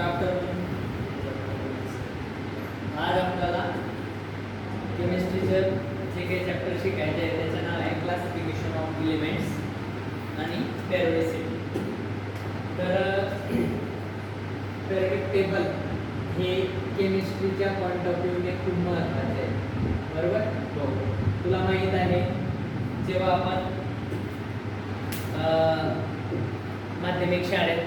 Afternoon. आज आपल्याला केमिस्ट्रीचं जे काही चॅप्टर शिकायचे आहे त्याचं नाव आहे क्लासिफिकेशन ऑफ एलिमेंट्स आणि पेरिओडिसिटी. तर पेरियोडिक टेबल हे केमिस्ट्रीच्या पॉईंट ऑफ व्ह्यूने खूप महत्त्वाचे आहे, बरोबर. तुला माहीत आहे जेव्हा आपण माध्यमिक शाळेत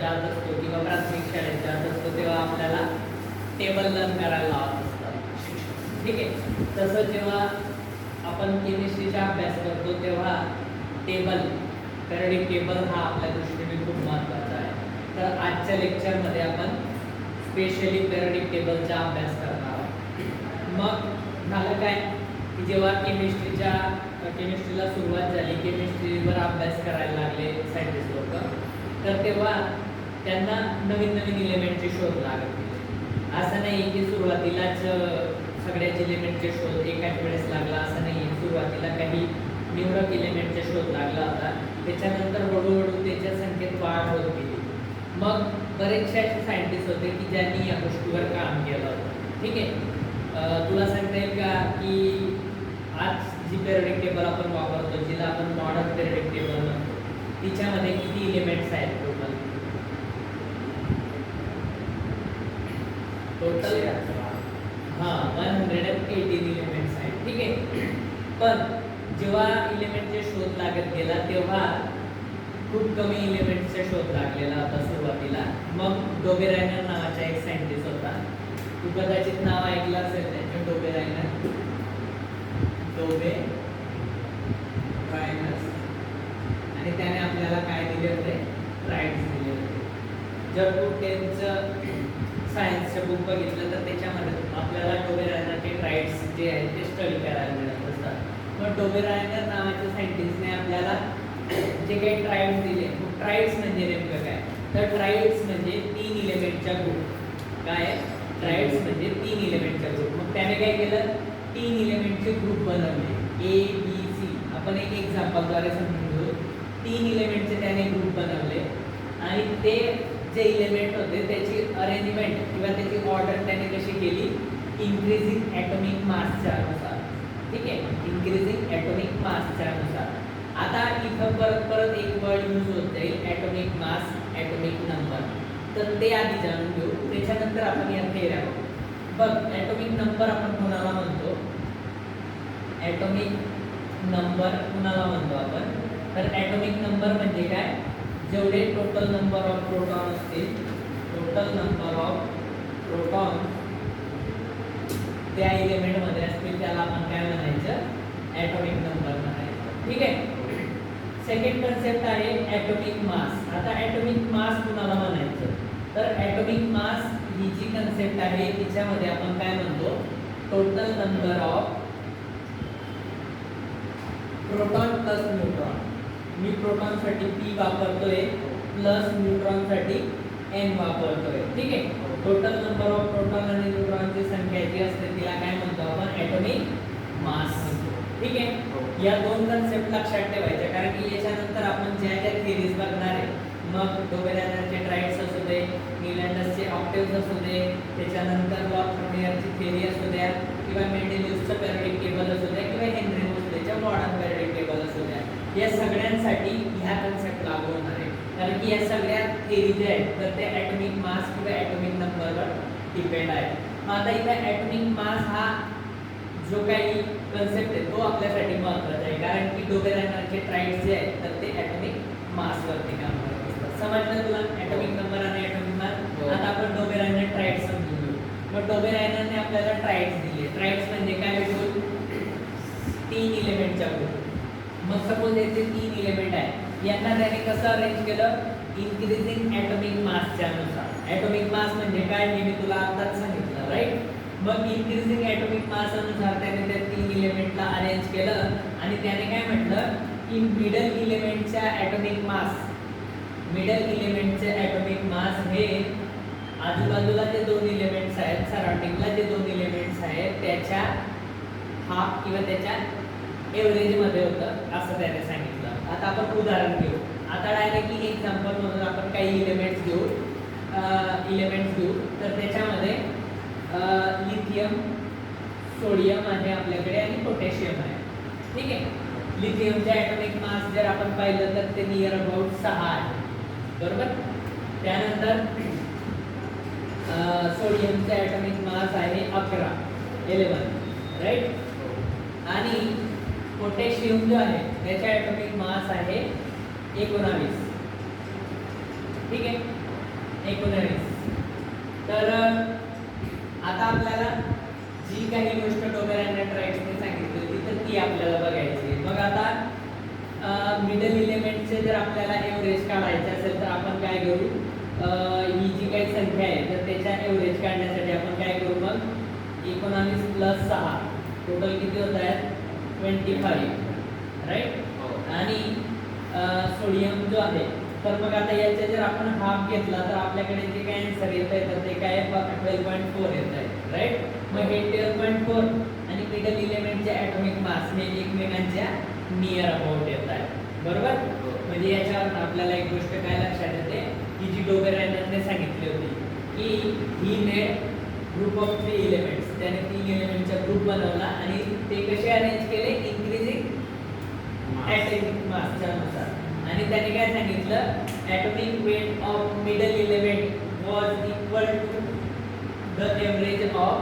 जात असतो किंवा प्राथमिक शाळेत जात असतो तेव्हा आपल्याला टेबल लर्न करायला लावत असतात, ठीक आहे. तसं जेव्हा आपण केमिस्ट्रीचा अभ्यास करतो तेव्हा टेबल, पेरियोडिक टेबल हा आपल्या दृष्टीने खूप महत्त्वाचा आहे. तर आजच्या लेक्चरमध्ये आपण स्पेशली पेरियोडिक टेबलचा अभ्यास करणार आहोत. मग झालं काय की जेव्हा केमिस्ट्रीला सुरुवात झाली, केमिस्ट्रीवर अभ्यास करायला लागले सायंटिस्ट लोक, तर तेव्हा त्यांना नवीन नवीन इलेमेंटचे शोध लागत गेले. असं नाही की सुरुवातीलाच सगळ्याच इलेमेंटचे शोध एकाच वेळेस लागला, असं नाही. सुरुवातीला काही निवडक इलेमेंटचे शोध लागला होता, त्याच्यानंतर हळूहळू त्याच्या संख्येत वाढ होत गेली. मग बरेचसे असे सायंटिस्ट होते की ज्यांनी या गोष्टीवर काम केलं होतं, ठीक आहे. तुला सांगता येईल का की आज जी पेरियोडिक टेबल आपण वापरतो, जिला आपण मॉडर्न पेरियोडिक टेबल म्हणतो, तिच्यामध्ये किती इलेमेंट्स आहेत टोटल? हां, 118 इलेमेंट्स आहेत, ठीक आहे. पण जेव्हा इलेमेंटचे शोध लागत गेला तेव्हा खूप कमी इलेमेंट्सचे शोध लागलेला होता सुरुवातीला. मग डोबेरायनर नावाचा एक सायंटिस्ट होता, तू कदाचित नाव ऐकलं असेल त्याचे, डोबेरायनर. आणि त्याने आपल्याला काय दिले होते? ट्राइड्स दिले होते. जर तू त्यांचं सायन्सचं बुक बघितलं तर त्याच्यामध्ये आपल्याला डोबेरायनरचे ट्राइड्स जे आहेत ते स्टडी करायला मिळत असतात. मग डोबेरायनर नावाच्या सायंटिस्टने आपल्याला जे काही ट्राइड्स दिले, ट्राइड्स म्हणजे नेमकं काय? तर ट्राइड्स म्हणजे 3 इलेमेंटच्या ग्रुप. काय? ट्राइड्स म्हणजे 3 इलेमेंटच्या ग्रुप. मग त्याने काय केलं? 3 इलेमेंटचे ग्रुप बनवले, ए बी सी. आपण एक एक्झाम्पलद्वारे समजून घेऊ. 3 इलेमेंटचे त्याने ग्रुप बनवले आणि ते जे इलेमेंट होते त्याची अरेंजमेंट किंवा त्याची ऑर्डर त्याने कशी केली? इन्क्रीजिंग ॲटॉमिक मासच्या अनुसार, ठीक आहे. इन्क्रीजिंग ॲटॉमिक मासच्या अनुसार. आता इथं परत एक वर्ड यूज होत जाईल, ॲटॉमिक मास, ॲटॉमिक नंबर. तर ते आधी जाणून घेऊ, त्याच्यानंतर आपण या थेअऱ्या बघू. बघ, ॲटॉमिक नंबर आपण कोणाला म्हणतो? ॲटॉमिक नंबर कुणाला म्हणतो आपण? तर ॲटॉमिक नंबर म्हणजे काय? जेवढे टोटल नंबर ऑफ प्रोटॉन असतील, टोटल नंबर ऑफ प्रोटॉन त्या एलिमेंटमध्ये असतील त्याला आपण काय म्हणायचं? ॲटॉमिक नंबर म्हणायचं, ठीक आहे. सेकंड कन्सेप्ट आहे ॲटॉमिक मास. आता ॲटॉमिक मास कुणाला म्हणायचं? तर ॲटॉमिक मास ही जी कन्सेप्ट आहे तिच्यामध्ये आपण काय म्हणतो? Total number of proton plus neutron. मी प्रोटॉनसाठी P वापरतोय प्लस न्यूट्रॉनसाठी N वापरतोय, ठीक आहे. टोटल नंबर ऑफ प्रोटॉन आणि न्यूट्रॉनची संख्या जी असते तिला काय म्हणतो आपण? ॲटॉमिक मास, ठीक आहे. या दोन कन्सेप्ट लक्षात ठेवायच्या, कारण की याच्यानंतर आपण ज्या ज्या थिअरीज बघणार आहे, मग डोबेरायनरचे ट्राइड्स असू दे, न्यूलँडसचे ऑक्टेव्स असू दे, त्याच्यानंतर लॉ-फ्रोनियरची थिअरी असू द्या, किंवा मेंडेलिव्हचं पेरियोडिक टेबल असू द्या, किंवा हेनरी मोसलेच्या मॉडर्न पेरियोडिक टेबल असू द्या, या सगळ्यांसाठी ह्या कन्सेप्ट लागू होणार आहे. कारण की या सगळ्या थिअरी ज्या आहेत तर ते ॲटॉमिक मास किंवा ॲटॉमिक नंबरवर डिपेंड आहे. मग आता इथं ॲटॉमिक मास हा जो काही कन्सेप्ट आहे तो आपल्यासाठी महत्त्वाचा आहे, कारण की डोबेरायनरचे ट्राइड्स जे आहेत तर ते ॲटॉमिक मासवरती काम करत असतात. समजलं तुला? ॲटॉमिक नंबर आणि ॲटॉमिक मास. आता आपण डोबेरायनर ट्राइड्स समजून घेऊ. मग डोबेरायनरने आपल्याला ट्राइड्स दिले. ट्राइड्स म्हणजे काय? बिलकुल 3 इलेमेंटच्या ग्रुप. मग सपोज याचे 3 इलेमेंट आहे, यांना त्याने कसं अरेंज केलं? इन्क्रीजिंग ॲटॉमिक मासच्या अनुसार. ॲटॉमिक मास म्हणजे काय हे मी तुला आत्ताच सांगितलं, राईट. मग इन्क्रीजिंग ॲटॉमिक मास अनुसार त्याने त्या 3 इलेमेंटला अरेंज केलं आणि त्याने काय म्हटलं की मिडल इलेमेंटच्या ॲटॉमिक मास, मिडल इलेमेंटचे ॲटॉमिक मास हे आजूबाजूला जे 2 इलेमेंट्स आहेत, सराउंडिंगला जे 2 इलेमेंट्स आहेत त्याच्या हाफ किंवा त्याच्या एव्हरेजमध्ये होतं, असं त्याने सांगितलं. आता आपण उदाहरण घेऊ. आता डायरेक्टली एक्झाम्पल म्हणून आपण काही इलेमेंट्स घेऊ. इलेमेंट्स घेऊ तर त्याच्यामध्ये लिथियम, सोडियम आहे आपल्याकडे आणि पोटॅशियम आहे. ठीक आहे. लिथियमचे ॲटॉमिक मास जर आपण पाहिलं तर ते नियर अबाउट 6 आहे. बरोबर. त्यानंतर सोडियमचे ॲटॉमिक मास आहे 11 राईट. आणि पोटॅशियम जो आहे त्याचा ॲटॉमिक मास आहे 19. ठीक आहे. 19. तर आता आपल्याला जी काही गोष्ट डोबेर नायट्राइड्सने सांगितली होती तर ती आपल्याला बघायची. मग आता मिडल इलेमेंटचे जर आपल्याला एव्हरेज काढायचे असेल तर आपण काय करू, ही जी काही संख्या आहे तर त्याच्या एव्हरेज काढण्यासाठी आपण काय करू, मग 19 + 6 टोटल किती होत आहेत 25 राईट. आणि सोडियम जो आहे तर मग आता याचे जर आपण हाफ घेतला तर आपल्याकडे जे काय आन्सर येत आहे तर ते काय 12.4 येत आहे राईट. मग हे 12.4 आणि मिडल इलेमेंटचे ॲटॉमिक मास हे एकमेकांच्या नियर अबाउट येत आहे. बरोबर. म्हणजे याच्यावर आपल्याला एक गोष्ट काय लक्षात येते की जी डोबेरायनरने सांगितली होती की he made group of 3 elements, त्याने 3 इलेमेंटचा ग्रुप बनवला आणि ते कसे अरेंज केले इंक्रीजिंग ॲटॉमिक मासच्या नुसार. आणि त्याने काय सांगितलं atomic weight of middle element was equal to the average of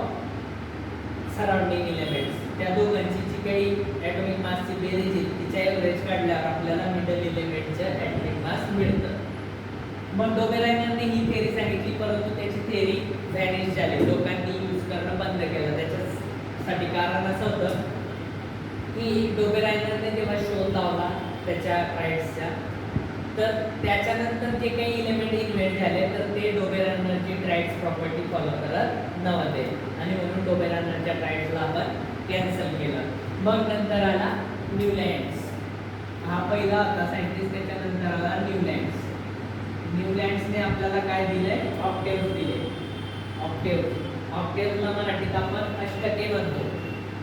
surrounding elements. त्या दोघांची जी काही ॲटॉमिक मासची बेरीज आहे तिच्या एव्हरेज काढल्यावर आपल्याला मिडल इलेमेंटचं ॲटॉमिक मास मिळतं. मग डोबेरायनरने ही थेअरी सांगितली परंतु त्याची थेअरी व्हॅनिश झाली, लोकांनी यूज करणं बंद केलं. त्याच्यासाठी कारण असं होतं की डोबेरायनरने जेव्हा शोध लावला त्याच्या ट्राइड्सच्या तर त्याच्यानंतर जे काही इलेमेंट इन्व्हेंट झाले तर ते डोबेरायनरची ट्राइड्स प्रॉपर्टी फॉलो करत नव्हते आणि म्हणून डोबेरायनरच्या ट्राइड्सला आपण कॅन्सल केलं. मग नंतर आला न्यूलँड्स. हा पहिला होता सायंटिस्ट. त्याच्यानंतर आला न्यूलँड्स. न्यूलँड्सने आपल्याला काय दिलंय ऑक्टेव्ह दिले. ऑक्टेव्हला मराठीत आपण अष्टके म्हणतो,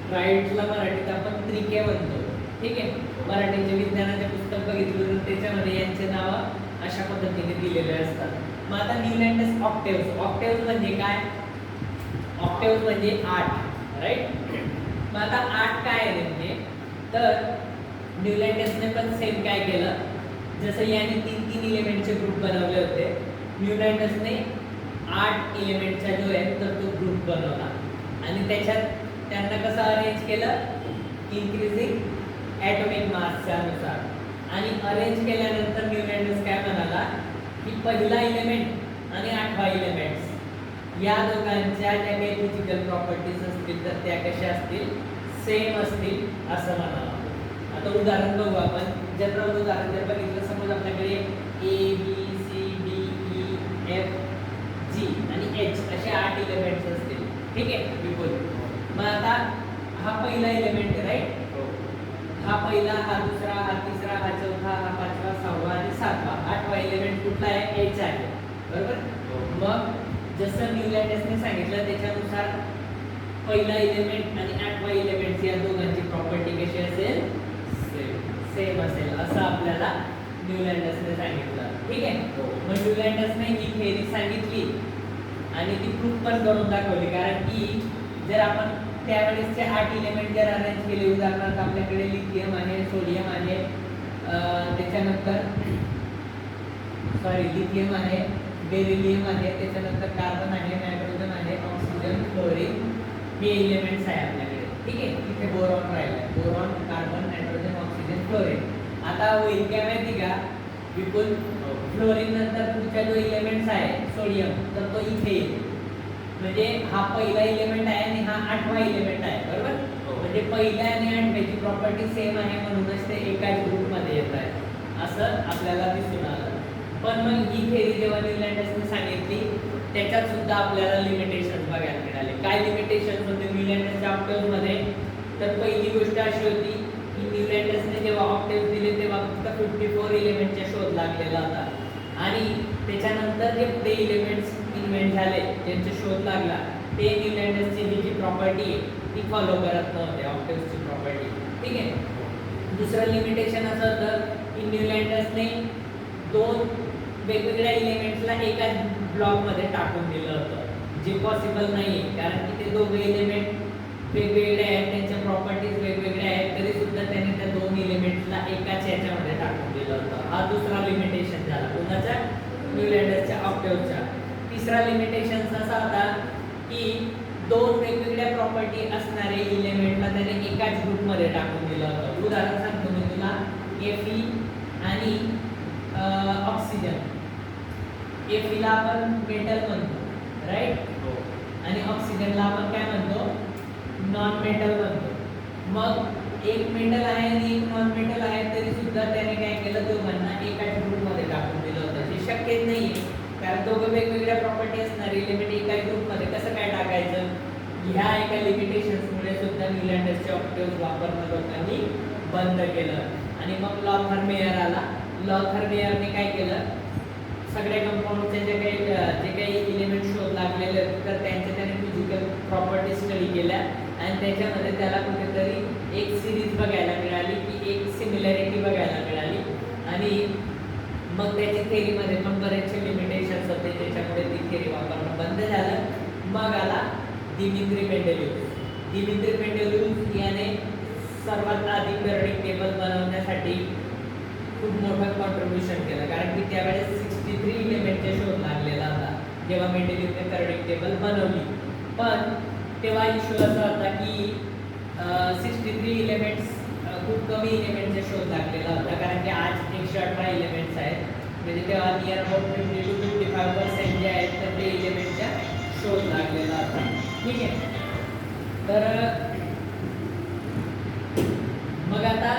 ट्राइड्सला मराठीत आपण त्रिके म्हणतो. ठीक आहे. मराठीचे विज्ञानाचे पुस्तक बघितलं तर त्याच्यामध्ये यांचे नाव अशा पद्धतीने दिलेले असतात. मग आता न्यूलँडस ऑक्टेव्ह म्हणजे काय, ऑक्टेव्ह म्हणजे 8 राईट. मग आता 8 काय आहे म्हणजे तर न्यूलँडसने पण सेम काय केलं, जसं याने 3 इलेमेंटचे ग्रुप बनवले होते, न्यूलँडसने 8 इलेमेंटचा जो आहे तर तो ग्रुप बनवला आणि त्याच्यात त्यांना कसं अरेंज केलं इन्क्रीजिंग ॲटॉमिक मासच्या नुसार. आणि अरेंज केल्यानंतर न्यूलँडस काय म्हणाला की पहिला इलेमेंट आणि 8वा इलेमेंट्स या दोघांच्या ज्या काही फिजिकल प्रॉपर्टीज असतील तर त्या कशा असतील सेम असतील असं म्हणाला. आता उदाहरण बघू आपण. जनरल उदाहरण जर बघितलं, समज आपल्याकडे ABCDEFG आणि H असे 8 इलेमेंट्स असतील. ठीक आहे. बिलकुल. मग आता हा पहिला इलेमेंट आहे राईट. हा पहिला, हा दुसरा, हा तिसरा, हा चौथा, हा 5वा, 6वा आणि 7वा. 8वा इलेमेंट कुठला आहे H आहे. बरोबर. मग जसं न्यूलँडसने सांगितलं त्याच्यानुसार पहिला इलेमेंट आणि 8वा इलेमेंट या दोघांची प्रॉपर्टी कशी असेल सेम असेल असं आपल्याला न्यूलँडसने सांगितलं. ठीक आहे. मग न्यूलँडसने ही थेअरी सांगितली आणि ती प्रूफ पण करून दाखवली. कारण की जर आपण त्यावेळेसचे 8 इलेमेंट जर अरेंज केले, उदाहरणार्थ आपल्याकडे लिथियम आहे, सोडियम आहे, त्याच्यानंतर लिथियम आहे, बेरिलियम आहे, त्याच्यानंतर कार्बन आहे, नायट्रोजन आहे, ऑक्सिजन, फ्लोरीन हे इलेमेंट्स आहे आपल्याकडे. ठीक आहे. इथे बोरॉन राहिला, boron, carbon, nitrogen, oxygen, fluorine. आता होईल काय माहिती का बिलकुल, फ्लोरीन नंतर पुढचा जो इलेमेंट्स आहे सोडियम तर तो इथे येईल. म्हणजे हा पहिला इलेमेंट आहे आणि हा 8वा इलेमेंट आहे. बरोबर. म्हणजे पहिल्या आणि 8व्याची प्रॉपर्टी सेम आहे म्हणूनच ते एकाच ग्रुपमध्ये येत आहे असं आपल्याला दिसून आलं. पण मग ही थेअरी जेव्हा न्यूलँडसने सांगितली त्याच्यात सुद्धा आपल्याला लिमिटेशन बघायला मिळाले. काय लिमिटेशन होते न्यूलँडसच्या ऑक्टेव्हमध्ये, तर पहिली गोष्ट अशी होती की न्यूलँडसने जेव्हा ऑक्टेव्ह दिले तेव्हा फक्त 54 इलेमेंटचा शोध लागलेला होता आणि त्याच्यानंतर जे पुढे इलेमेंट्स इन्व्हेंट झाले ज्यांचा शोध लागला ते न्यूलँडसची जी प्रॉपर्टी आहे ती फॉलो करत नव्हते ऑक्टेव्हची प्रॉपर्टी. ठीक आहे. दुसरं लिमिटेशन असं होतं की न्यूलँडसने 2 वेगवेगळ्या इलेमेंट्सला एकाच ब्लॉकमध्ये टाकून दिलं होतं, जे पॉसिबल नाही आहे, कारण की ते दोघे इलेमेंट वेगवेगळे आहेत, त्यांच्या प्रॉपर्टीज वेगवेगळ्या आहेत, तरी सुद्धा त्याने त्या दोन इलेमेंट्सला एकाच याच्यामध्ये टाकून दिलं होतं. हा दुसरा लिमिटेशन झाला कोणाचा, न्यूलँडरच्या ऑक्टेव्हचा. तिसरा लिमिटेशन असा होता की दोन वेगवेगळ्या प्रॉपर्टी असणारे इलेमेंटला त्याने एकाच ग्रुपमध्ये टाकून दिलं होतं. उदाहरण सांगतो मी तुला, Fe आणि ऑक्सिजन. Feला आपण मेटल म्हणतो, राईट, आणि ऑक्सिजनला आपण काय म्हणतो, नॉन मेटल म्हणतो. मग एक मेटल आहे आणि एक नॉन मेटल आहे, तरी सुद्धा त्याने काय केलं, दोघांना एकाच ग्रुपमध्ये टाकून दिलं होतं, जे शक्यच नाहीये, कारण दोघं वेगवेगळ्या प्रॉपर्टी असणारे इलेमेंट एकाच ग्रुपमध्ये कसं काय टाकायचं. ह्या एका लिमिटेशन्समुळे सुद्धा न्यूलँडरचे ऑक्टेव्ह वापरणं लोकांनी बंद केलं. आणि मग लॉथरमेयर आला. लॉथरमेयरने काय केलं, सगळ्या कंपाऊंडचे जे काही इलेमेंट शोध लागलेले तर त्यांचे त्याने फिजिकल प्रॉपर्टी स्टडी केल्या आणि त्याच्यामध्ये त्याला कुठेतरी एक सिरीज बघायला मिळाली, की एक सिमिलॅरिटी बघायला मिळाली, आणि मग त्याची थेरीमध्ये पण बरेचसे लिमिटेशन्स होते, त्याच्यामुळे ती थेरी वापरणं बंद झालं. मग आला दिमित्री मेंडेलिव्ह. दिमित्री मेंडेलिव्ह याने सर्वात आधी पेरियोडिक टेबल बनवण्यासाठी खूप मोठं कॉन्ट्रीब्युशन केलं, कारण की त्यावेळेस 63 इलेमेंटचे शोध लागलेला होता जेव्हा मेंडेलिव्हने पेरियोडिक टेबल बनवली. पण तेव्हा इश्यू असा होता की 63 इलेमेंट्स खूप कमी इलेमेंटचे शोध लागलेला होता, कारण की आज 118 इलेमेंट्स आहेत, म्हणजे तेव्हा नियर अबाउट 50 to 55% जे आहेत तर ते इलेमेंटच्या शोध लागलेला होता. ठीक आहे, तर मग आता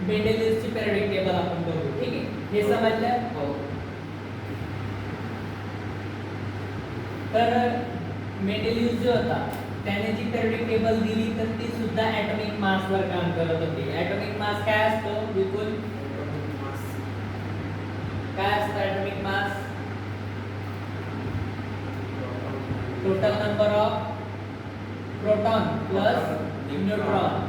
मेंडेलिव्हची पेरियोडिक टेबल आपण बघू. ठीक आहे, हे समजलं. हो. तर मेंडेलिव्ह जो होता त्याने जी पेरियोडिक टेबल दिली तर ती सुद्धा ॲटॉमिक मासवर काम करत होती. ॲटॉमिक मास काय असतो बिलकुल, काय असतं atomic mass? Total number of proton plus neutron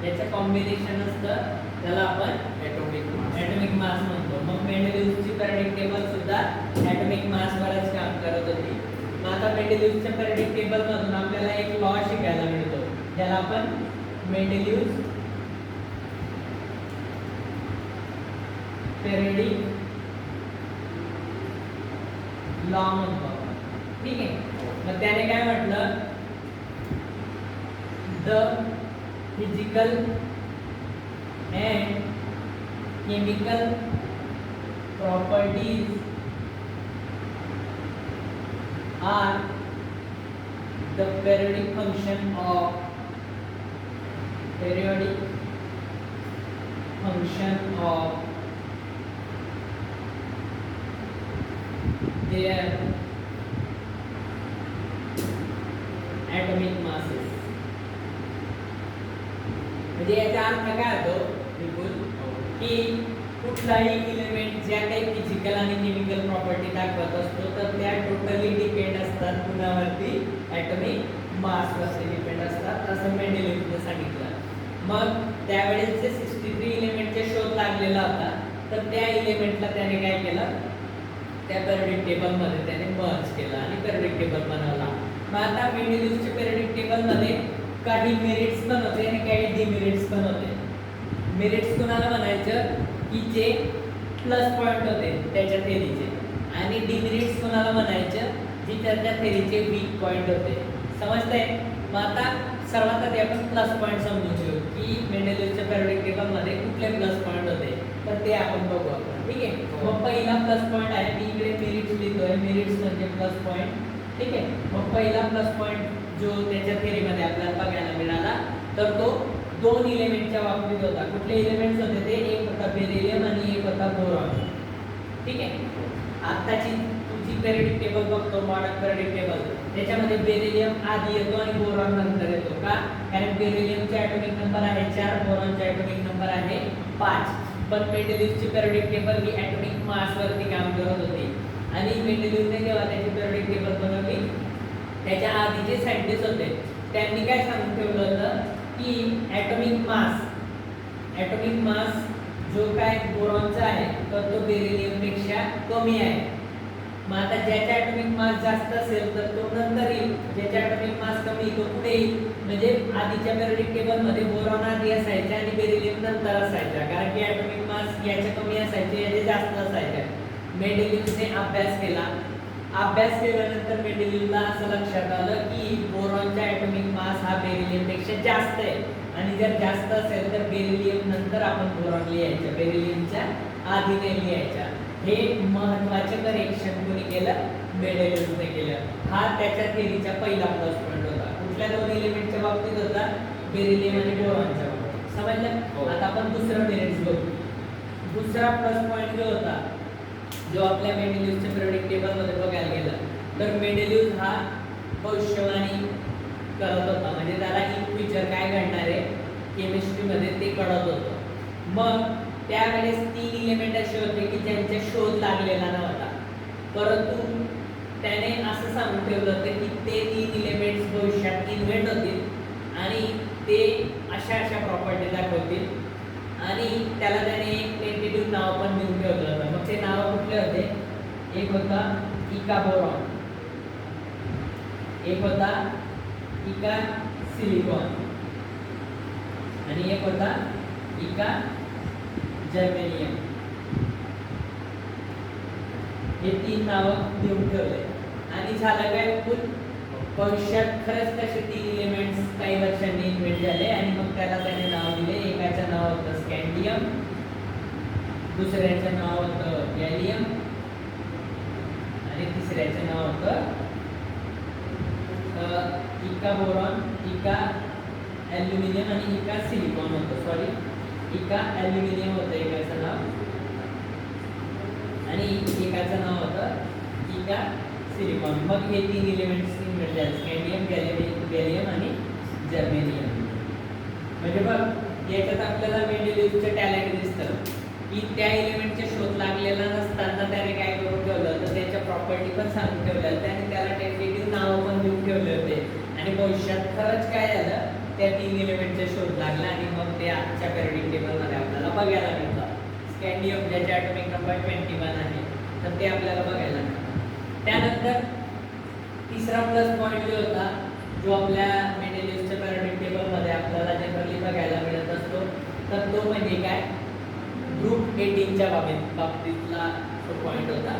याचं कॉम्बिनेशन असतं, त्याला आपण ॲटॉमिक मास म्हणतो. मग मेंडेलिव्हची पेरियोडिक टेबल सुद्धा ॲटॉमिक मासवरच काम करत होती. मग आता मेंडेलिव्हच्या पेरियोडिक टेबल मधून आपल्याला एक लॉ शिकायला मिळतो, ज्याला आपण मेंडेलिव्ह पेरियोडिक लॉ म्हणतो. ठीक आहे, मग त्याने काय म्हटलं, the physical and chemical properties are the periodic function of their atomic masses. म्हणजे याचा अर्थ काय होतो बिलकुल, की कुठलाही इलेमेंट ज्या काही फिजिकल आणि केमिकल प्रॉपर्टी दाखवत असतो तर त्या टोटली डिपेंड असतात कुणावरती, ॲटॉमिक मासवरती डिपेंड असतात, असं मेंडेलिव्हने सांगितलं. मग त्यावेळेस जे 63 इलेमेंटचे शोध लागलेला होता तर त्या इलेमेंटला त्याने काय केलं, त्या पेरियोडिक टेबलमध्ये त्याने मर्ज केलं आणि पेरियोडिक टेबल बनवला. मग आता मेंडेलिव्हच्या पेरियोडिक टेबलमध्ये काही मेरिट्स पण होते आणि काही डिमेरिट्स पण होते. मेरिट्स कोणाला म्हणायचं, की जे प्लस पॉईंट होते त्याच्या थेरीचे, आणि डिमेरिट्स कोणाला म्हणायचं, जी त्याच्या थेरीचे वीक पॉईंट होते. समजतंय? मग आता सर्वात आधी आपण प्लस पॉईंट समजून घेऊ की मेंडेलिव्हच्या पेरियोडिक टेबलमध्ये कुठले प्लस पॉईंट होते, तर ते आपण बघू आपण. ठीक आहे, मग पहिला प्लस पॉईंट आहे, मी इकडे मेरिट्स लिहितोय, मेरिट्स म्हणजे प्लस पॉईंट. ठीक आहे, मग पहिला प्लस पॉईंट जो त्याच्या थेरीमध्ये आपल्याला बघायला मिळाला तर तो दोन इलेमेंटच्या बाबतीत होता. कुठले इलेमेंट्स होते ते, एक होता बेरिलियम आणि एक होता बोरॉन. ठीक आहे, आताची तुझी पेरियोडिक टेबल बघतो, मॉडर्न पेरियोडिक टेबल, त्याच्यामध्ये बेरिलियम आधी येतो आणि बोरॉन नंतर येतो. का? कारण बेरिलियमचा ॲटॉमिक नंबर आहे 4, बोरॉनचा ॲटॉमिक नंबर आहे 5. पण मेंडेलिव्हची पेरियोडिक टेबल ही ॲटॉमिक मासवरती काम करत होती, आणि मेंडेलिव्हने जेव्हा त्याची पेरियोडिक टेबल बनवली त्याच्या आधी जे सायंटिस्ट होते त्यांनी काय सांगून ठेवलं होतं की ॲटॉमिक मास जो काय बोरॉनचा आहे तर तो बेरिलियमपेक्षा कमी आहे. मग आता ज्याचा ॲटॉमिक मास जास्त असेल तर तो नंतर येईल, ज्याचा ॲटॉमिक मास कमी तो पुढे येईल. म्हणजे आधीच्या पेरियोडिक टेबलमध्ये बोरॉन आधी असायचे आणि बेरिलियम नंतर असायचा, कारण की ॲटॉमिक मास याचे कमी असायचे, याचे जास्त असायचे. मेंडेलिव्हने अभ्यास केल्यानंतर मेंडेलिव्हला असं लक्षात आलं की बोरॉनचा ॲटॉमिक मास हा बेरिलियमपेक्षा जास्त आहे, आणि जर जास्त असेल तर बेरिलियम नंतर आपण बोरॉन लिहायचं, बेरिलियमच्या आधी नाही लिहायच्या. हे महत्त्वाचे करेक्शन कोणी केलं? मेंडेलिव्हने केलं. हा त्याच्या थेअरीचा पहिला प्लस पॉईंट होता. कुठल्या दोन एलिमेंटच्या बाबतीत होता? बेरिलियम आणि बोरॉनच्या बाबतीत. समजलं? आता आपण दुसरं मेरिट्स बघू. दुसरा प्लस पॉईंट जो होता, जो आपल्या मेंडेलिव्हच्या पिरियोडिक टेबलमध्ये बघायला गेला, तर मेंडेलिव्ह हा भविष्यवाणी करत होता. म्हणजे त्याला इन फ्युचर काय घडणार आहे केमिस्ट्रीमध्ये ते कळत होतं. मग त्यावेळेस 3 एलिमेंट असे होते की ज्यांचे शोध लागलेला नव्हता, परंतु त्याने असं सांगून ठेवलं होतं की ते 3 एलिमेंट्स भविष्यात इन्व्हेंट होतील आणि ते अशा अशा प्रॉपर्टी दाखवतील, आणि त्याला त्याने एक टेंटेटिव्ह नाव पण देऊन ठेवलं होतं. मग ते नाव कुठले होते? एक होता इका बोरॉन, एक होता इका सिलिकॉन, आणि एक होता इका जर्मेनियम. हे 3 नावं देऊन ठेवले. आणि झालं काय? भविष्यात खरंच तसे 3 एलिमेंट्स काही वर्षांनी इन्व्हेंट झाले, आणि मग त्याला त्याने नाव दिले. एकाचं नाव होतं स्कॅन्डियम, दुसऱ्याचं नाव होतं गॅलियम, आणि तिसऱ्याचं नाव होतं इका बोरॉन, इका ॲल्युमिनियम आणि इका सिलिकॉन होतं. सॉरी, इका ॲल्युमिनियम होतं एकाचं नाव, आणि एकाचं नाव होतं इका सिलिकॉन. मग हे 3 एलिमेंट्स इन्व्हेंट झाले, स्कॅन्डियम, गॅलियम आणि जर्मेनियम. म्हणजे बघ, याच्यात आपल्याला मेंडेलिव्हचं टॅलेंट दिसतं की त्या एलिमेंटचे शोध लागलेला नसताना त्याने काय करून ठेवलं, तर त्याच्या प्रॉपर्टी पण सांगून ठेवल्या, त्याने त्याला टेंटेटिव्ह नावं पण देऊन ठेवले होते. आणि भविष्यात खरंच काय झालं, त्या 3 एलिमेंटचे शोध लागला, आणि मग ते आजच्या पेरियोडिक टेबलमध्ये आपल्याला बघायला मिळतं. स्कॅन्डियम ज्याचे ॲटॉमिक नंबर 21 आहे, तर ते आपल्याला बघायला मिळतं. त्यानंतर तिसरा प्लस पॉईंट जो होता, जो आपल्या मेंडेलिव्हच्या पेरियोडिक टेबलमध्ये आपल्याला जनरली बघायला मिळत असतो, तर तो म्हणजे काय? ग्रुप 18च्या बाबतीतला तो पॉईंट होता.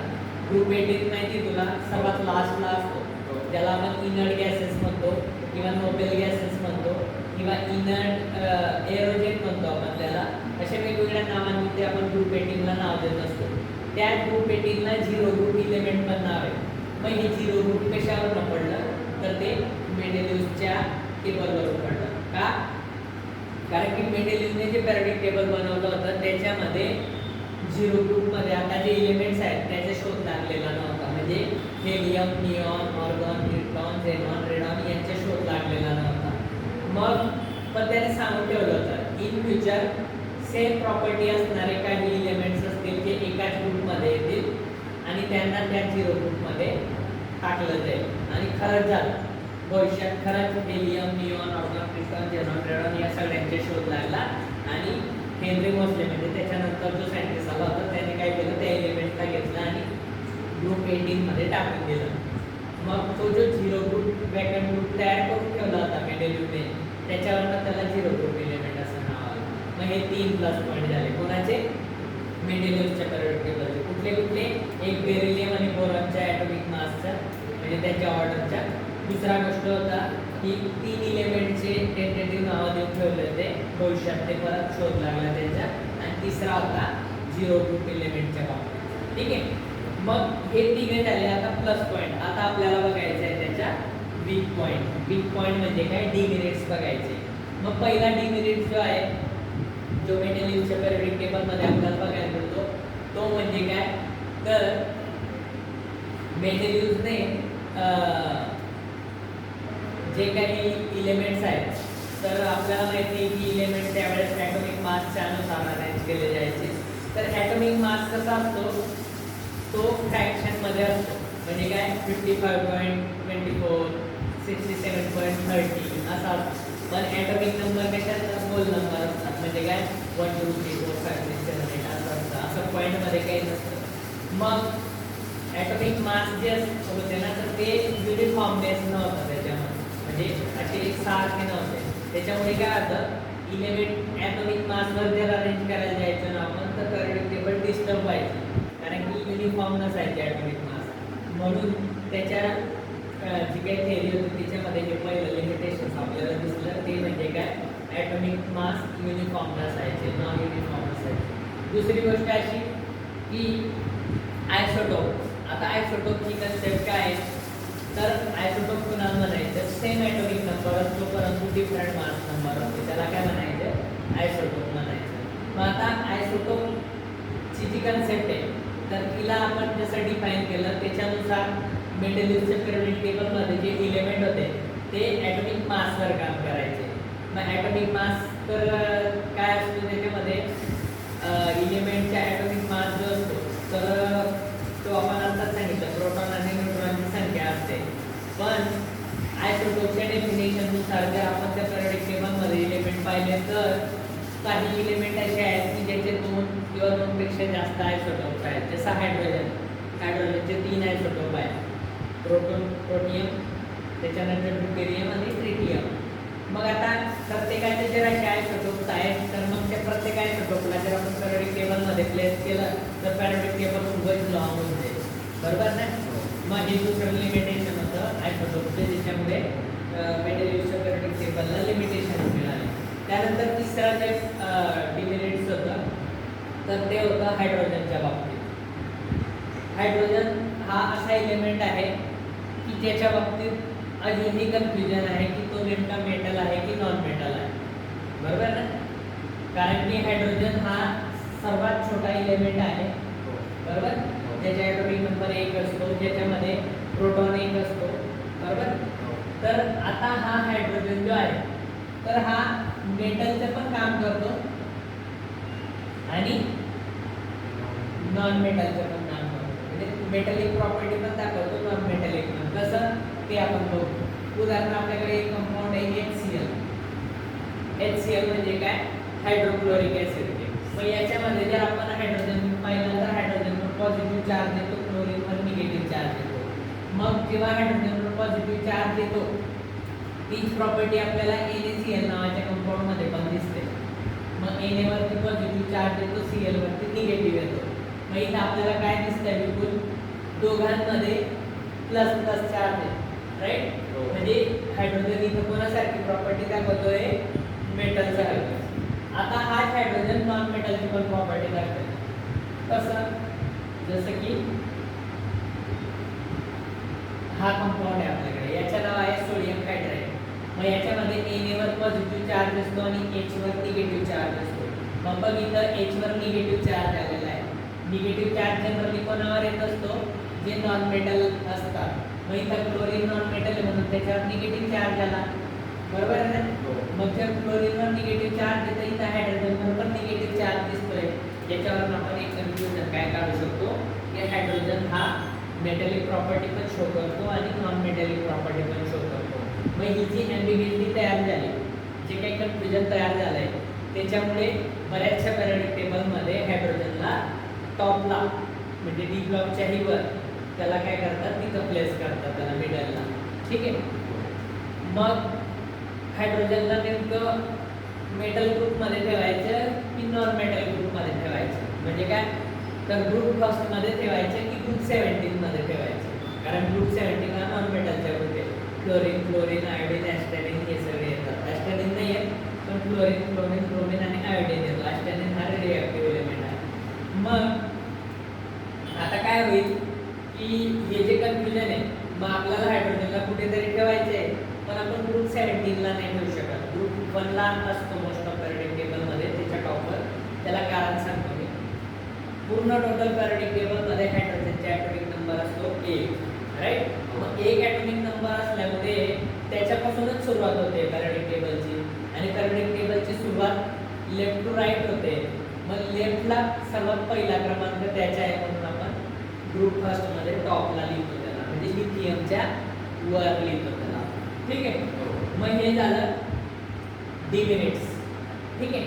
ग्रुप 18 माहिती तुला, सर्वात लास्टला असतो, ज्याला आपण इनर्ट गॅसेस म्हणतो, किंवा नोबेल गॅसेस म्हणतो, किंवा इनर्ट एरोजेन म्हणतो आपण त्याला. अशा वेगवेगळ्या नावांनी ते आपण ग्रुप 18ला नाव देत असतो. त्या ग्रुप 18ला 0 ग्रुप एलिमेंट पण नाव आहे. मग हे 0 ग्रुप कशावरून पडलं, तर ते मेंडेलिव्हच्या टेबलवरून पडलं. का? कारण की मेंडेलिव्हने जे पेरियोडिक टेबल बनवलं होतं त्याच्यामध्ये 0 ग्रुपमध्ये आता जे एलिमेंट्स आहेत त्याचा शोध लागलेला नव्हता. म्हणजे helium, neon, argon, neutron, xenon, radon यांचा शोध लागलेला नव्हता. मग पण त्याने सांगून ठेवलं होतं इन फ्युचर सेम प्रॉपर्टी असणारे काही एलिमेंट्स असतील जे एकाच ग्रुपमध्ये येतील, आणि त्यांना त्या 0 ग्रुपमध्ये टाकलं जाईल. आणि खरंच झालं, भविष्यात खरंच helium, neon, argon, neutron, xenon, radon या सगळ्यांचे शोध लागला. आणि हेनरी मोसले म्हणजे त्याच्यानंतर जो सायंटिस्ट आला होता त्याने काय केलं, त्या एलिमेंटला घेतलं आणि ग्रुप 18मध्ये टाकून दिलं. मग तो जो 0 ग्रुप वॅकंट ग्रुप तयार करून ठेवला होता मेंडेलिव्हने, त्याच्यावरनं त्याला 0 ग्रुप एलिमेंट असं नाव आलं. मग हे 3 प्लस पॉईंट झाले कोणाचे? मेंडेलिव्हच्या पेरियोडिक टेबलचे. कुठले कुठले? एक बेरिलियम आणि बोरॉनच्या ॲटॉमिक मासचा, म्हणजे त्यांच्या ऑर्डरच्या. दुसरा गोष्ट होता की 3 एलिमेंटचे टेंटेटिव्ह नावं देऊन ठेवले होते, भविष्यात ते परत शोध लागला त्याच्या. आणि तिसरा होता 0 ग्रुप एलिमेंटच्या बाबतीत. ठीक आहे. मग हे 3 झाले. आता प्लस पॉईंट. आता आपल्याला बघायचं आहे त्याच्या वीक पॉईंट. वीक पॉईंट म्हणजे काय? डिमेरिट्स बघायचे. मग पहिला डिमेरिट जो आहे, जो मेंडेलिव्हच्या पेरियोडिक टेबलमध्ये आपल्याला बघायला मिळतो, तो म्हणजे काय? तर मेंडेलिव्हने जे काही एलिमेंट्स आहेत, तर आपल्याला माहिती आहे की एलिमेंट त्यावेळेस ॲटॉमिक मासच्या अनुसार अरेंज केले जायचे. तर ॲटॉमिक मास कसा असतो, तो फ्रॅक्शनमध्ये असतो. म्हणजे काय? 55.24, 67.30 असा असतो. पण ॲटॉमिक नंबर कशात? होल नंबर असतात. म्हणजे काय? 1 2 3 4 5 6 7 8 असं असतं. असं पॉईंटमध्ये काही नसतं. मग ॲटॉमिक मास जे होते ना तर ते युनिफॉर्मनेस नव्हतं त्याच्यामध्ये, म्हणजे असे सारखे नव्हते. त्याच्यामुळे काय होतं, इलेमेंट ॲटॉमिक मासवर जर अरेंज करायला जायचं ना आपण तर periodic टेबल डिस्टर्ब व्हायची, कारण की युनिफॉर्म नसायचे ॲटॉमिक मास. म्हणून त्याच्या जी काही थेअरी होती त्याच्यामध्ये हे पहिलं लिमिटेशन आपल्याला दिसलं ते म्हणजे काय, ॲटॉमिक मास युनिफॉर्म नसायचे, नॉन युनिफॉर्म असायचे. दुसरी गोष्ट अशी की आयसोटोप. आता आयसोटोपची कन्सेप्ट काय आहे, तर आयसोटोप कुणाला म्हणायचं, सेम ॲटॉमिक नंबर असतो परंतु डिफरंट मास नंबर असतो, त्याला काय म्हणायचं, आयसोटोप म्हणायचं. मग आता आयसोटोपची जी कन्सेप्ट आहे तर तिला आपण जसं डिफाईन केलं त्याच्यानुसार मेंडेलिव्हच्या पिरियडिक टेबलमध्ये जे इलेमेंट होते ते ॲटॉमिक मासवर काम करायचे. मग ॲटॉमिक मास तर काय असतो त्याच्यामध्ये, इलेमेंटच्या ॲटॉमिक मास जो असतो तर तो आपण आत्ताच सांगितलं प्रोटॉन आणि न्यूट्रॉनची संख्या असते. पण आयसोटोपच्या डेफिनेशननुसार जर आपण त्या पिरियडिक टेबलमध्ये इलेमेंट पाहिले तर काही इलेमेंट असे आहेत की ज्याचे 2 किंवा 2पेक्षा जास्त आयसोटोप्स आहेत. जसं हायड्रोजनचे 3 आयसोटोप आहेत, प्रोटॉन, प्रोटियम, त्याच्यानंतर ड्यूटेरियम आणि ट्रिटियम. मग आता प्रत्येकाचे जर असे आयसोटोप्स आहेत तर मग त्या प्रत्येक आयसोटोपला जर आपण पिरियडिक टेबलमध्ये प्लेस केलं तर पिरियडिक टेबल खूपच लॉंग होऊन जाईल, बरोबर ना. मग हे दुसरं लिमिटेशन होतं आयसोटोपचे, ज्याच्यामुळे मेंडेलिव्हच्या पिरियडिक टेबलला लिमिटेशन मिळाले. त्यानंतर तिसरं जे डिमेरिट्स होतं तर ते होतं हायड्रोजनच्या बाबतीत. हायड्रोजन हा असा एलिमेंट आहे की ज्याच्या बाबतीत अजूनही कन्फ्युजन आहे की तो नेमका मेटल आहे की नॉन मेटल आहे, बरोबर ना. कारण की हायड्रोजन हा सर्वात छोटा एलिमेंट आहे, बरोबर. ज्याच्या ॲटॉमिक नंबर 1 असतो, ज्याच्यामध्ये प्रोटॉन 1 असतो, बरोबर. तर आता हा हायड्रोजन जो आहे तर हा मेटलचं पण काम करतो आणि नॉन मेटलचं पण काम करतो, म्हणजे मेटलिक प्रॉपर्टी पण दाखवतो, नॉन मेटलिक पण. कसं ते आपण बघू. उदाहरण आपल्याकडे एक कंपाऊंड आहे HCl. HCl म्हणजे काय, हायड्रोक्लोरिक ॲसिड. मग याच्यामध्ये जर आपण हायड्रोजन पाहिलं तर हायड्रोजनवर पॉझिटिव्ह चार्ज देतो, क्लोरीनवर निगेटिव्ह चार्ज देतो. मग जेव्हा हायड्रोजनवर पॉझिटिव्ह चार्ज देतो तीच प्रॉपर्टी आपल्याला NaCl नावाच्या कंपाऊंडमध्ये पण दिसते. मग Na वरती पॉझिटिव्ह चार्ज येतो, Cl वरती निगेटिव्ह येतो. मग इथं आपल्याला काय दिसतंय, बिलकुल दोघांमध्ये प्लस प्लस चार्ज आहे, राईट. म्हणजे हायड्रोजन इथं कोणासारखी प्रॉपर्टी दाखवतोय, मेटलसारखी. आता हाच हायड्रोजन नॉन मेटलची पण प्रॉपर्टी दाखवतो. कसं, जसं की हा कंपाऊंड आहे आपल्याकडे, याचं नाव आहे सोडियम हायड्राईड. मग याच्यामध्ये Na वर पॉझिटिव्ह चार्ज असतो आणि H वर निगेटिव्ह चार्ज असतो. मग बघ इथं H वर निगेटिव्ह चार्ज आलेला आहे. निगेटिव्ह चार्ज जनरली कोणावर येत असतो, जे नॉन मेटल असतात. मग इथं क्लोरीन नॉन मेटल आहे म्हणून त्याच्यावर निगेटिव्ह चार्ज आला, बरोबर आहे ना. मग जर क्लोरीनवर निगेटिव्ह चार्ज येतं, इथं हायड्रोजनवर पण निगेटिव्ह चार्ज दिसतोय. याच्यावरून आपण एक कन्फ्युजन काय काढू शकतो की हायड्रोजन हा मेटलिक प्रॉपर्टी पण शो करतो आणि नॉन मेटलिक प्रॉपर्टी पण शो करतो. मग ही जी ॲम्बिग्युइटी तयार झाली, जे काही कन्फ्युजन तयार झालं आहे त्याच्यामुळे बऱ्याचशा पिरियडिक टेबलमध्ये हायड्रोजनला टॉपला म्हणजे डी ब्लॉकच्या ही वर त्याला काय करतात, तिथं प्लेस करतात त्याला मिडलला, ठीक आहे. मग हायड्रोजनला नेमकं मेटल ग्रुपमध्ये ठेवायचं की नॉन मेटल ग्रुपमध्ये ठेवायचं, म्हणजे काय, तर ग्रुप फर्स्टमध्ये ठेवायचे की ग्रुप 17मध्ये ठेवायचे. कारण ग्रुप 17 हा नॉन मेटलच्या ग्रुप आहे. क्लोरीन, फ्लोरीन, आयोडीन, ॲस्टॅनिन हे सगळे येतात. ॲस्टॅनिन नाही आहे पण फ्लोरीन, क्लोरीन, ब्रोमीन आणि आयोडीन येतो. ॲस्टॅनिन हा रेडिओॲक्टिव्ह एलिमेंट आहे. मग आता काय होईल की हे जे कन्फ्युजन आहे, मग आपल्याला हायड्रोजनला कुठेतरी ठेवायचं आहे पण आपण ग्रुप 17ला नाही ठेवू शकत. ग्रुप 1ला असतो मोस्ट ऑफ पिरियडिक टेबलमध्ये, त्याच्या टॉपवर. त्याला कारण सांगतो मी. पूर्ण टोटल पिरियडिक टेबलमध्ये हायड्रोजनचा ॲटॉमिक नंबर असतो 1, राईट. मग 1 ॲटॉमिक नंबर असल्यामुळे त्याच्यापासूनच सुरुवात होते पिरियडिक टेबलची, आणि पिरियडिक टेबलची सुरुवात लेफ्ट टू राईट होते. मग लेफ्टला सर्वात पहिला क्रमांक त्याचा आहे म्हणून आपण ग्रुप फर्स्टमध्ये टॉपला लिहितो त्याला, म्हणजे लिथियमच्या वर लिहितो त्याला, ठीक आहे. मग हे झालं डिमेरिट्स, ठीक आहे.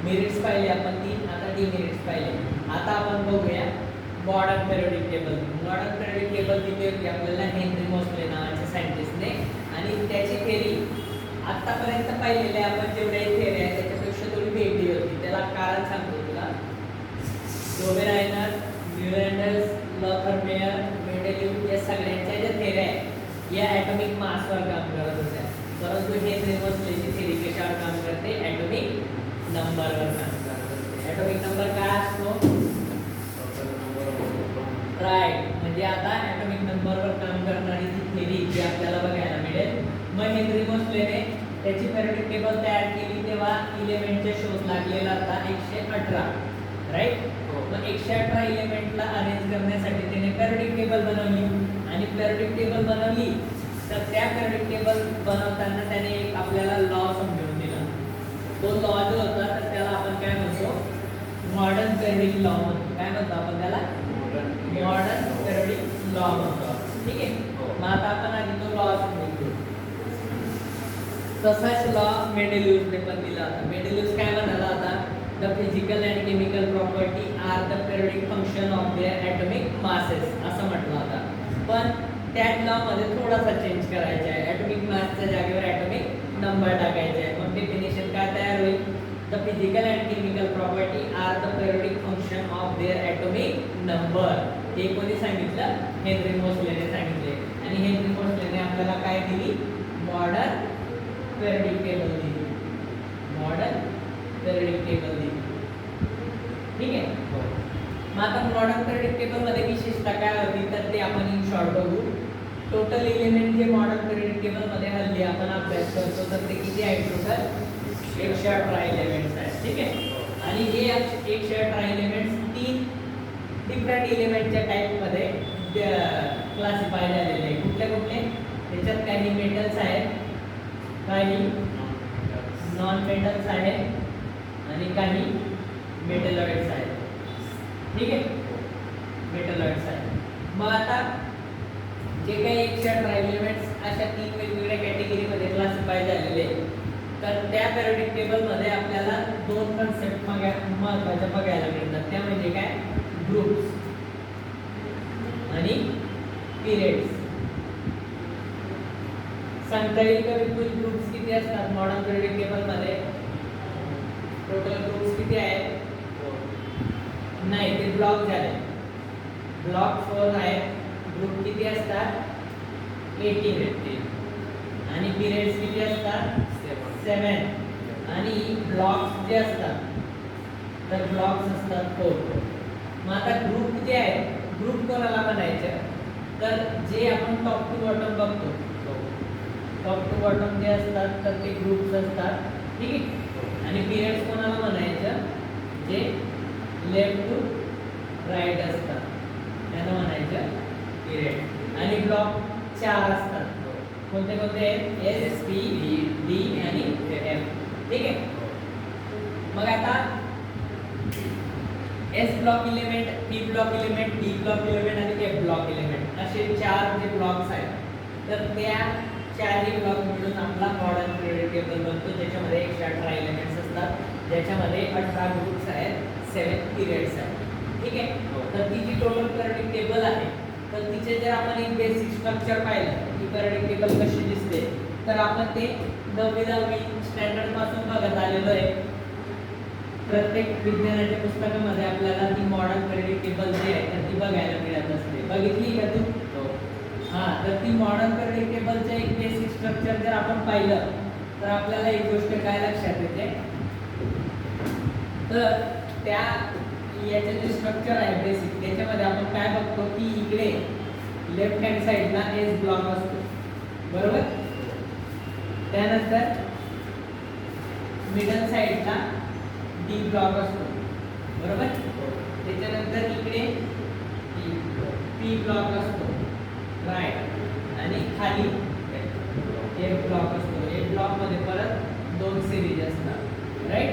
मेरिट्स पाहिले आपण 3, आता डिमेरिट्स पाहिले. आता आपण बघूया modern periodic table. Modern periodic table दिली होती आपल्याला हेनरी मोसले नावाच्या सायंटिस्टने, आणि त्याची थेरी आतापर्यंत पाहिलेले आपण जेवढे थेरी आहे त्याच्यापेक्षा थोडी वेगळी होती. त्याला कारण सांगतो तुला. डोबेरायनर, न्यूलँडर्स, लॉथरमेयर, मेंडेलीव या सगळ्यांच्या ज्या थेरी आहेत या ॲटॉमिक मासवर काम करत होत्या, परंतु हेनरी मोसलेची थेरी कशावर काम करते? ॲटॉमिक नंबरवर काम करते. ॲटॉमिक नंबर काय असतो? राईट. म्हणजे आता ॲटॉमिक नंबरवर काम करणारी ती थेरी जी आपल्याला बघायला मिळेल. मग हेनरी मोसलेने त्याची पेरियोडिक टेबल तयार केली तेव्हा इलेमेंटच्या शोध लागलेला होता 118. राईट. मग 118 इलेमेंटला अरेंज करण्यासाठी त्याने पेरियोडिक टेबल बनवली, आणि पेरियोडिक टेबल बनवली तर त्या पेरियोडिक टेबल बनवताना त्याने एक आपल्याला लॉ समजावून दिला. तो लॉ जो होता तर त्याला आपण काय म्हणतो? मॉडर्न पेरियोडिक लॉ म्हणतो. काय म्हणतो आपण त्याला? मॉडर्न पेरियोडिक लॉ म्हणतो. ठीक आहे. मग आता आपण आधी तो लॉ समजून घेऊ. तसाच लॉ मेंडेलीवने पण दिला होता. मेंडेलीव काय म्हणाला होता? The physical and chemical property are the periodic function of their atomic masses असं म्हटलं होता. पण त्याच लॉ मध्ये थोडासा चेंज करायचा आहे. ॲटॉमिक मासच्या जागेवर ॲटॉमिक नंबर टाकायचे आहे. मग डेफिनेशन काय तयार होईल? The physical and chemical property are the periodic function of their atomic number. हे कोणी सांगितलं? हेनरी मोसलेने सांगितले. आणि हेनरी मोसलेने आपल्याला काय दिली? मॉडर्न पेरियोडिक टेबल दिली. मॉडर्न पेरियोडिक टेबल दिली. ठीक आहे. मग आता मॉडर्न पेरियोडिक टेबल मध्ये विशेषता काय होती तर ते आपण इन शॉर्ट बघू. टोटल एलिमेंट जे मॉडर्न पेरियोडिक टेबल मध्ये हल्ली आपण अभ्यास करतो तर ते किती आहे? टोटल 118 एलिमेंट्स आहेत. ठीक आहे. आणि हे 118 एलिमेंट्स 3 डिफरंट एलिमेंटच्या टाईपमध्ये क्लासिफाय झालेले आहे. कुठले कुठले? त्याच्यात काही मेटल्स आहेत, काही नॉन मेटल्स आहेत, आणि काही मेटलॉइड्स आहेत. ठीक आहे. मेटलॉइड्स आहेत. मग आता जे काही 118 एलिमेंट्स अशा 3 वेगवेगळ्या कॅटेगरीमध्ये क्लासिफाय झालेले आहेत, तर त्या पेरियोडिक टेबलमध्ये आपल्याला 2 कन्सेप्ट महत्त्वाच्या बघायला मिळतात. त्या म्हणजे काय? ग्रुप्स आणि पिरियड्स. सांगता येईल का बिलकुल ग्रुप्स किती असतात मॉडर्न पेरियोडिक टेबलमध्ये? टोटल ग्रुप्स किती आहेत? नाही, ते ब्लॉक झाले. ब्लॉक 4 आहेत. ग्रुप किती असतात? 18. आणि पिरियड्स किती असतात? 7. आणि ब्लॉक्स जे असतात तर ब्लॉक्स असतात 4. मग आता ग्रुप जे आहे, ग्रुप कोणाला म्हणायचं? तर जे आपण टॉप टू बॉटम बघतो, टॉप टू बॉटम जे असतात तर ते ग्रुप्स असतात. ठीक आहे. आणि पिरियड्स कोणाला म्हणायचं? जे लेफ्ट टू राईट असतात त्यांना म्हणायचं पिरियड. आणि ब्लॉक 4 असतात. कोणते कोणते? एस, पी, डी आणि एफ. ठीक आहे. मग आता S block element, P block element, D block element आणि एफ ब्लॉक एलिमेंट असे 4 जे ब्लॉक्स आहेत, तर त्या 4ही ब्लॉक मिळून आपला मॉडर्न पेरियोडिक टेबल बनतो, ज्याच्यामध्ये 118 एलिमेंट्स असतात, ज्याच्यामध्ये 18 ग्रुप्स आहेत, 7 पिरियड्स आहेत. ठीक आहे. तर ती जी टोटल पेरियोडिक टेबल आहे तर तिचे जर आपण एक बेसिक स्ट्रक्चर पाहिलं की पेरियोडिक टेबल कशी दिसते, तर आपण ते 9वी स्टँडर्ड पासून बघत आलेलो आहे. प्रत्येक विज्ञानाच्या पुस्तकामध्ये आपल्याला ती मॉडर्न पेरियोडिक टेबल जी आहे तर ती बघायला मिळत असते. बघितली का तू? हां. तर ती मॉडर्न पेरियोडिक टेबलचं एक बेसिक स्ट्रक्चर जर आपण पाहिलं तर आपल्याला एक गोष्ट काय लक्षात येते, तर त्या याचं जे स्ट्रक्चर आहे बेसिक त्याच्यामध्ये आपण काय बघतो की इकडे लेफ्ट हँड साईडला एस ब्लॉक असतो, बरोबर. त्यानंतर मिडल साईडला डी ब्लॉक असतो, बरोबर. त्याच्यानंतर इकडे पी ब्लॉक असतो, राईट. आणि खाली एफ ब्लॉक असतो. एफ ब्लॉक मध्ये परत 2 सिरीज असतात, राईट.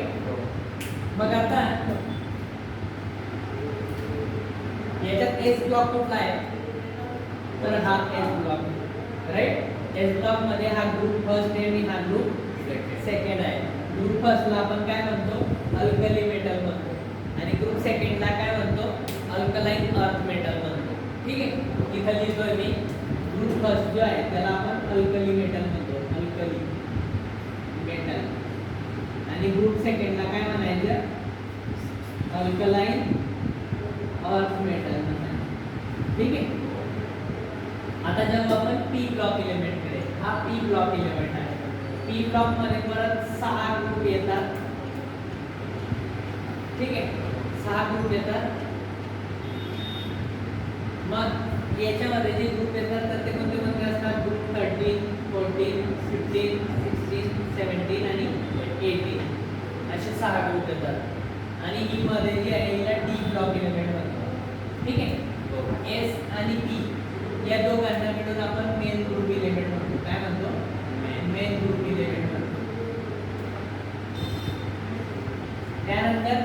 मग आता याच्यात एस ब्लॉक कुठला आहे, तर हा S block, right. S block मध्ये हा ग्रुप फर्स्ट आहे आणि हा ग्रुप सेकंड आहे. ग्रुप फर्स्टला आपण काय म्हणतो? अल्कली मेटल म्हणतो. आणि ग्रुप सेकंडला काय म्हणतो? अल्कलाइन अर्थ मेटल म्हणतो. ठीक आहे, इथं लिहितोय मी ग्रुप फर्स्ट जो आहे त्याला आपण अल्कली मेटल म्हणतो, अल्कली मेटल. आणि ग्रुप सेकंडला काय म्हणायचं, अल्कलाइन अर्थ मेटल म्हणायचं. ठीक आहे. आता जेव्हा आपण पी ब्लॉक एलिमेंट कडे, हा पी ब्लॉक एलिमेंट आहे. पी ब्लॉक मध्ये परत 6 ग्रुप येतात. ठीक आहे, 6 ग्रुप येतात. मग याच्यामध्ये जे ग्रुप येतात तर ते कोणते कोणते असतात, ग्रुप 13, 14, 15, 16, 17 आणि 18 असे 6 ग्रुप येतात. आणि ही मध्ये जी आहे हिला डी ब्लॉक एलिमेंट म्हणतो. ठीक आहे, एस आणि पी या दोघांना मिळून आपण मेन ग्रुप एलिमेंट म्हणतो. काय म्हणतो, मेन ग्रुप एलिमेंट म्हणतो. त्यानंतर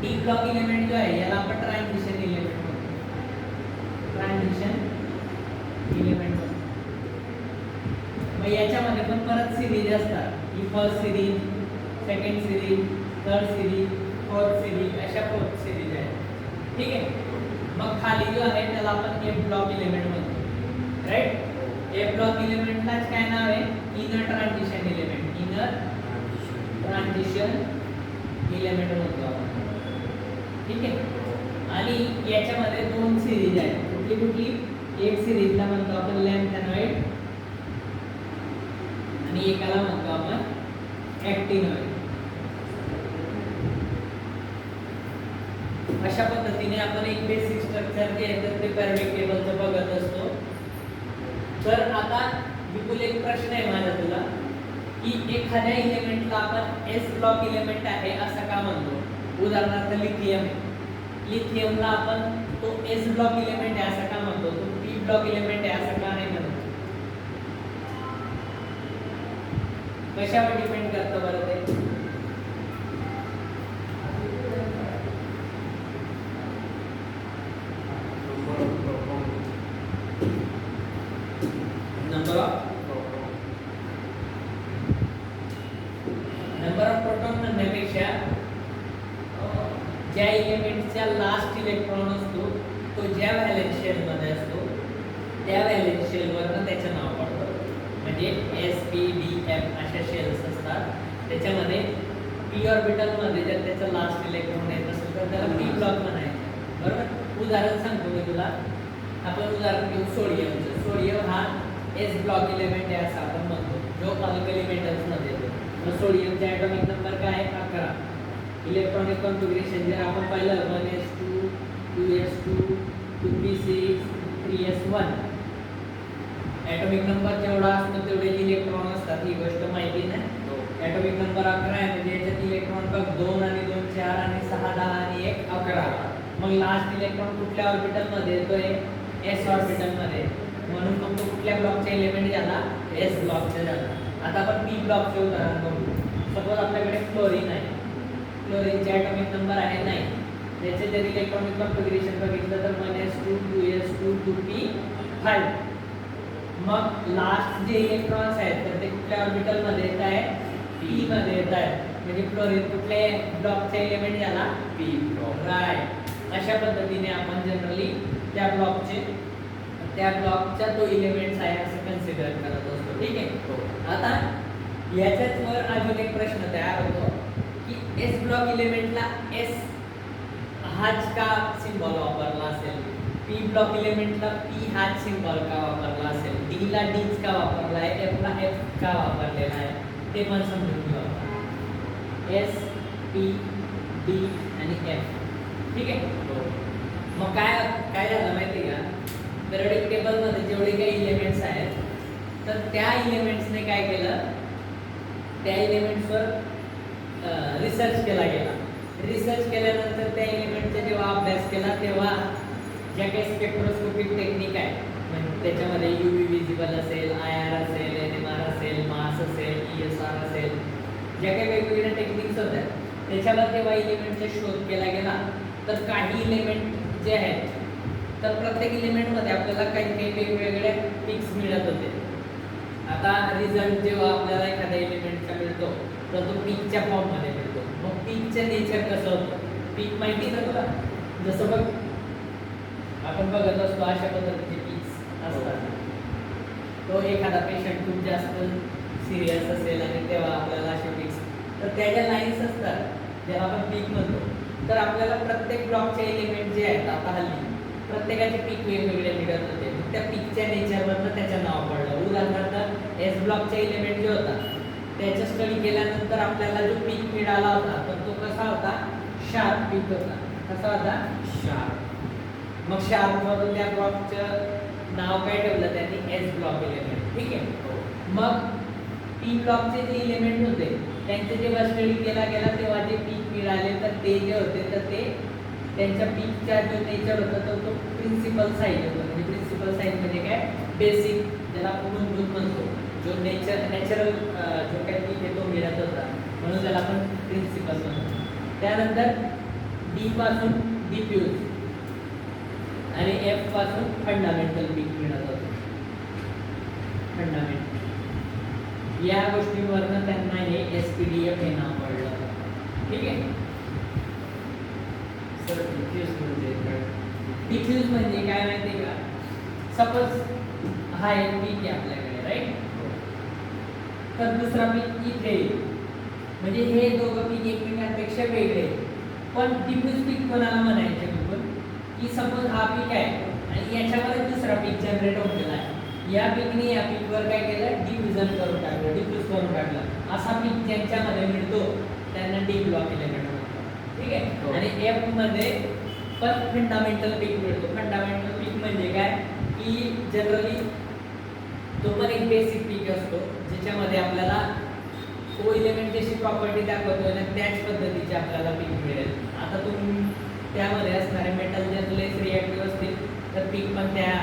डी ब्लॉक एलिमेंट जो आहे याला आपण ट्रान्झिशन एलिमेंट म्हणतो, ट्रान्झिशन एलिमेंट म्हणतो. मग याच्यामध्ये पण परत सिरीज असतात. ही first series, second series, third series, fourth series, अशा 4 सिरीज आहेत. ठीक आहे. मग खाली जो आहे त्याला आपण एफ ब्लॉक एलिमेंट म्हणतो. राईट, एफ ब्लॉक एलिमेंटलाच काय नाव आहे, inner transition element, inner transition element म्हणतो आपण. ठीक आहे. आणि याच्यामध्ये 2 सिरीज आहेत. कुठली कुठली, एक सिरीजला म्हणतो आपण लॅम्पथॅनॉइड आणि एकाला म्हणतो आपण ॲक्टिनॉइड. अशा पद्धतीने आपण एक बेसिक स्ट्रक्चर जे आहे तर ते पॅरियोडिक टेबलचं बघत असतो. तर आता बिलकुल एक प्रश्न आहे माझा तुला, की एखाद्या एलिमेंटला आपण एस ब्लॉक एलिमेंट आहे असं का म्हणतो. उदाहरणार्थ लिथियम, लिथियमला आपण तो एस ब्लॉक एलिमेंट आहे असं का म्हणतो, तो पी ब्लॉक एलिमेंट आहे असं का नाही म्हणतो. कशावर डिपेंड करतं बरं ते. नंबर ऑफ प्रोटॉन म्हणण्यापेक्षा ज्या एलिमेंटचा लास्ट इलेक्ट्रॉन असतो तो ज्या व्हॅलेन्स शेल मध्ये असतो त्या व्हॅलेन्स शेलवरनं त्याचं नाव पडतं. म्हणजे एस पी डी एफ अशा शेल्स असतात. त्याच्यामध्ये पी ऑर्बिटल मध्ये जर त्याचं लास्ट इलेक्ट्रॉन येत असेल तर त्याला पी ब्लॉक म्हणायचं. बरोबर, उदाहरण सांगतो मी तुला. आपण उदाहरण घेऊ सोडियमचं. सोडियम हा एस ब्लॉक एलिमेंट आहे असं आपण म्हणतो, जो अल्कली मेटल्स मध्ये येतो. तर सोडियमचा ॲटॉमिक नंबर काय आहे, 11. इलेक्ट्रॉनिक कॉन्फिगरेशन जर आपण पाहिलं 1s2 2s2 2p6 3s1. Atomic number जेवढा असतो तेवढे इलेक्ट्रॉन असतात, ही गोष्ट माहिती नाही. ॲटॉमिक नंबर 11 आहे म्हणजे याच्यात इलेक्ट्रॉन बघ 2 आणि 2 4 आणि 6 10 आणि 1 11. मग लास्ट इलेक्ट्रॉन कुठल्या ऑर्बिटल मध्ये येतोय, एस ऑर्बिटल मध्ये. म्हणून मग तो कुठल्या ब्लॉकचा एलिमेंट झाला, एस ब्लॉकचा झाला. आता आपण पी ब्लॉकचे उदाहरण बघू. सपोज आपल्याकडे फ्लोरीन आहे, फ्लोरीनचे ॲटॉमिक नंबर आहे 9. त्याचे जर इलेक्ट्रॉनिक कॉन्फिगरेशन बघितलं तर 1s2 2s2 2p5. मग लास्ट जे इलेक्ट्रॉन्स आहेत तर ते कुठल्या ऑर्बिटल मध्ये येत आहे, पी मध्ये येत आहे. म्हणजे फ्लोरीन कुठल्या ब्लॉकचा एलिमेंट झाला, पी ब्लॉक. राईट, अशा पद्धतीने आपण जनरली त्या ब्लॉकचा तो एलिमेंट्स आहे असं कन्सिडर करत असतो. ठीक आहे. आता याच्याच वर अजून एक प्रश्न तयार होतो की एस ब्लॉक एलिमेंटला एस हाच का सिम्बॉल वापरला असेल, पी ब्लॉक एलिमेंटला पी हाच सिम्बॉल का वापरला असेल, डी ला डीच का वापरला आहे, एफ ला एफ का वापरलेला आहे ते पण समजून घेऊ आपण. एस पी डी आणि एफ. ठीक आहे. मग काय झालं माहिती आहे का, पिरियडिक टेबलमध्ये जेवढे काही इलेमेंट्स आहेत तर त्या इलेमेंट्सने काय केलं, त्या इलेमेंट्सवर रिसर्च केला गेला. रिसर्च केल्यानंतर त्या एलिमेंटचा जेव्हा अभ्यास केला तेव्हा ज्या काही स्पेक्ट्रोस्कोपिक टेक्निक आहे म्हणजे त्याच्यामध्ये UV विजिबल असेल, IR असेल, NMR असेल, मास असेल, ESR असेल, ज्या काही वेगवेगळ्या टेक्निक्स होत्या त्याच्यावर तेव्हा इलिमेंटचा शोध केला गेला. तर काही इलिमेंट जे आहेत तर प्रत्येक इलिमेंटमध्ये आपल्याला काही काही वेगवेगळे पिक्स मिळत होते. आता रिझल्ट जेव्हा आपल्याला एखाद्या एलिमेंटचा मिळतो तर तो पीकच्या फॉर्ममध्ये मिळतो. मग पीकचं नेचर कसं होतं, पीक माहिती का तुला, जसं बघ आपण बघत असतो अशा पद्धतीचे पीक्स असतात. तो एखादा पेशंट खूप जास्त सिरियस असेल आणि तेव्हा आपल्याला असे पीक्स, तर त्याच्या लाईन्स असतात जेव्हा आपण पीक म्हणतो, तर आपल्याला प्रत्येक ब्लॉकचे एलिमेंट जे आहेत आता हल्ली प्रत्येकाचे पीक वेगवेगळे मिळत होते. त्या पीकच्या नेचरवरनं त्याचं नाव पडलं. उदाहरणार्थ एस ब्लॉकचे एलिमेंट जे होता त्याचा स्टडी केल्यानंतर आपल्याला जो पीक मिळाला होता तर तो कसा होता, शार्प पीक होता. कसा होता, शार्प. मग शार्प मधून त्या ब्लॉकचं नाव काय ठेवलं त्यांनी, एस ब्लॉक एलिमेंट. ठीक आहे. मग पी ब्लॉकचे जे एलिमेंट होते त्यांचे जेव्हा स्टडी केला गेला तेव्हा जे पीक मिळाले तर ते जे होते तर ते त्यांच्या पीकचा जो नेचर होता तर तो प्रिन्सिपल साईज होता. म्हणजे प्रिन्सिपल साईज म्हणजे काय, बेसिक, ज्याला आपण मूलभूत म्हणतो. जो नॅचरल जो काही पीक आहे तो मिळत होता म्हणून त्याला आपण प्रिन्सिपल म्हणतो. त्यानंतर डी पासून डिफ्यूज आणि एफ पासून फंडामेंटल पीक मिळत होतं. फंडामेंटल या गोष्टींवरनं त्यांना हे SPDF हे नाव पडलं. ठीक आहे. सर डिफ्यूज म्हणजे काय माहिती आहे का, सपोज हा एक पीक आहे आपल्याकडे, राईट. तर दुसरा पीक इथे येईल, म्हणजे हे दोघं पीक एकमेकांपेक्षा वेगळे. पण डिफ्यूज पीक कोणाला म्हणायचे आपण, की सपोज हा पीक आहे आणि याच्यावर दुसरा पीक जनरेट होऊन गेला आहे. या पीकने या पीकवर काय केलं, डिफ्युजन करून टाकलं, डिफ्यूज करून टाकलं. असा पीक ज्यांच्यामध्ये मिळतो त्यांना डी ब्लॉक एलिमेंट म्हणतात. ठीक आहे. आणि एफ मध्ये पण फंडामेंटल पीक मिळतो. फंडामेंटल पीक म्हणजे काय, की जनरली तो पण एक बेसिक पीक असतो ज्याच्यामध्ये आपल्याला तो एलिमेंट जशी प्रॉपर्टी दाखवतो ना त्याच पद्धतीचे आपल्याला पीक मिळेल. आता तुम्ही त्यामध्ये असणारे मेटल जर लेस रिॲक्टिव्ह असतील तर पीक पण त्या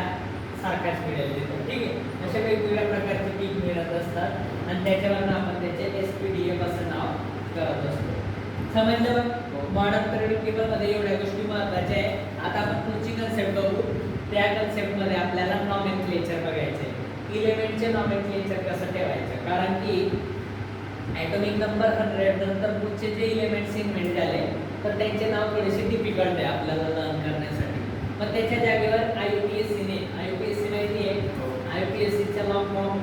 सारखाच मिळेल देतो. ठीक आहे. अशा वेगवेगळ्या प्रकारचे पीक मिळत असतात आणि त्याच्यावरून आपण त्याचे SPDF असं नाव करत असतो. समजलं. मॉडर्न पिरियडिक टेबलमध्ये एवढ्या गोष्टी महत्त्वाच्या आहे. आता आपण पुढची कन्सेप्ट बघू. त्या कन्सेप्टमध्ये आपल्याला नॉमेनक्लेचर बघायचं आहे. इलेमेंटचे नॉमेनक्लेचर कसं ठेवायचं, कारण की ॲटॉमिक नंबर 100 नंतर पुढचे जे इलेमेंट्स इन्व्हेंट झाले तर त्यांचे नाव थोडेसे डिफिकल्ट आहे आपल्याला लर्न करण्यासाठी. मग त्याच्या जागेवर IUPAC माहिती आहे, IUPACचा लॉ form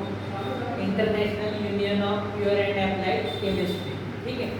international union of pure and applied chemistry. ठीक आहे.